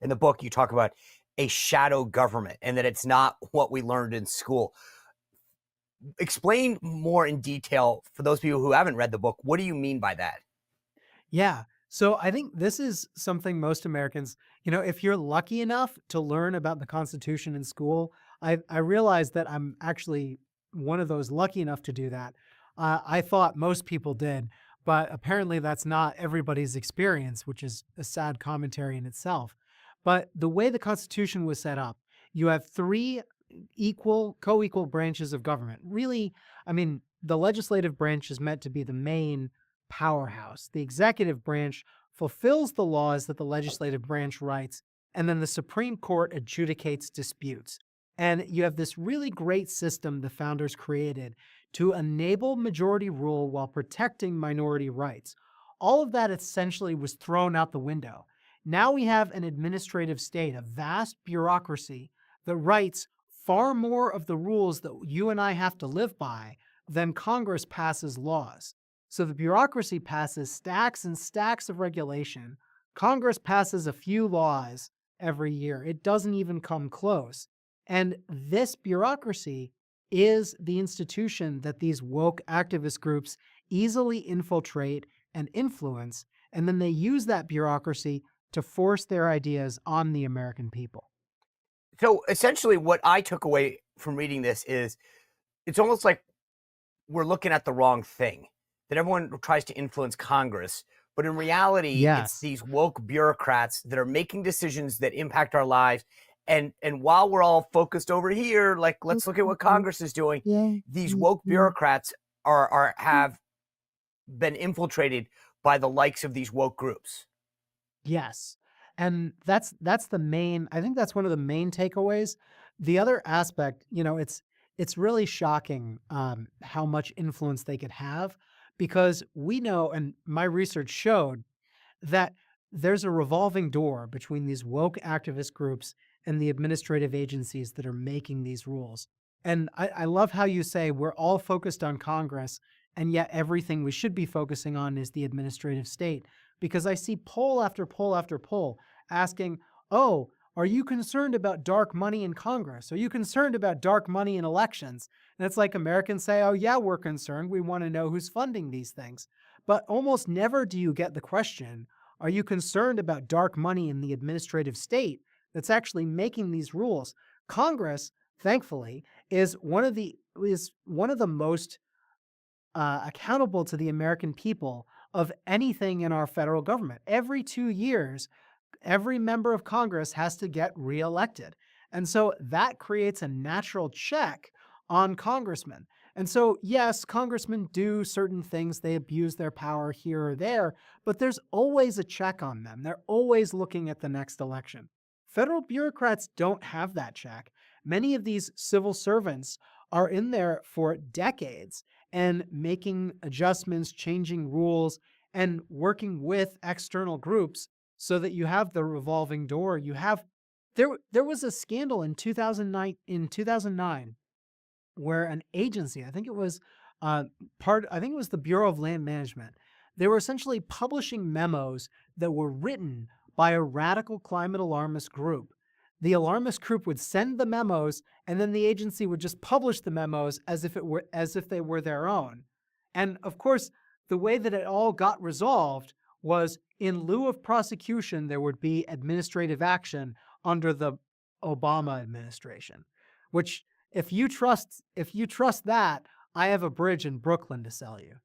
in the book, you talk about a shadow government and that it's not what we learned in school. Explain more in detail for those people who haven't read the book. What do you mean by that? Yeah. So I think this is something most Americans, if you're lucky enough to learn about the Constitution in school, I realize that I'm actually one of those lucky enough to do that. I thought most people did, but apparently that's not everybody's experience, which is a sad commentary in itself. But the way the Constitution was set up, you have three co-equal branches of government. Really, I mean, the legislative branch is meant to be the main powerhouse. The executive branch fulfills the laws that the legislative branch writes, and then the Supreme Court adjudicates disputes. And you have this really great system the founders created to enable majority rule while protecting minority rights. All of that essentially was thrown out the window. Now we have an administrative state, a vast bureaucracy that writes far more of the rules that you and I have to live by than Congress passes laws. So the bureaucracy passes stacks and stacks of regulation. Congress passes a few laws every year. It doesn't even come close. And this bureaucracy is the institution that these woke activist groups easily infiltrate and influence. And then they use that bureaucracy to force their ideas on the American people. So essentially, what I took away from reading this is it's almost like we're looking at the wrong thing, that everyone tries to influence Congress. But in reality, it's Yes. these woke bureaucrats that are making decisions that impact our lives. And while we're all focused over here, like let's look at what Congress is doing, these woke bureaucrats are have been infiltrated by the likes of these woke groups. Yes. And that's the main I think that's one of the main takeaways. The other aspect, it's really shocking how much influence they could have because we know, and my research showed that there's a revolving door between these woke activist groups and the administrative agencies that are making these rules. And I love how you say we're all focused on Congress, and yet everything we should be focusing on is the administrative state. Because I see poll after poll after poll asking, oh, are you concerned about dark money in Congress? Are you concerned about dark money in elections? And it's like Americans say, oh, yeah, we're concerned. We want to know who's funding these things. But almost never do you get the question, are you concerned about dark money in the administrative state that's actually making these rules? Congress, thankfully, is one of the most accountable to the American people of anything in our federal government. Every 2 years, every member of Congress has to get reelected. And so that creates a natural check on congressmen. And so, yes, congressmen do certain things, they abuse their power here or there, but there's always a check on them. They're always looking at the next election. Federal bureaucrats don't have that check. Many of these civil servants are in there for decades and making adjustments, changing rules, and working with external groups so that you have the revolving door. There was a scandal in 2009 where an agency, I think it was the Bureau of Land Management. They were essentially publishing memos that were written by a radical climate alarmist group. The alarmist group would send the memos, and then the agency would just publish the memos as if they were their own. And of course, the way that it all got resolved was in lieu of prosecution, there would be administrative action under the Obama administration, which if you trust that, I have a bridge in Brooklyn to sell you.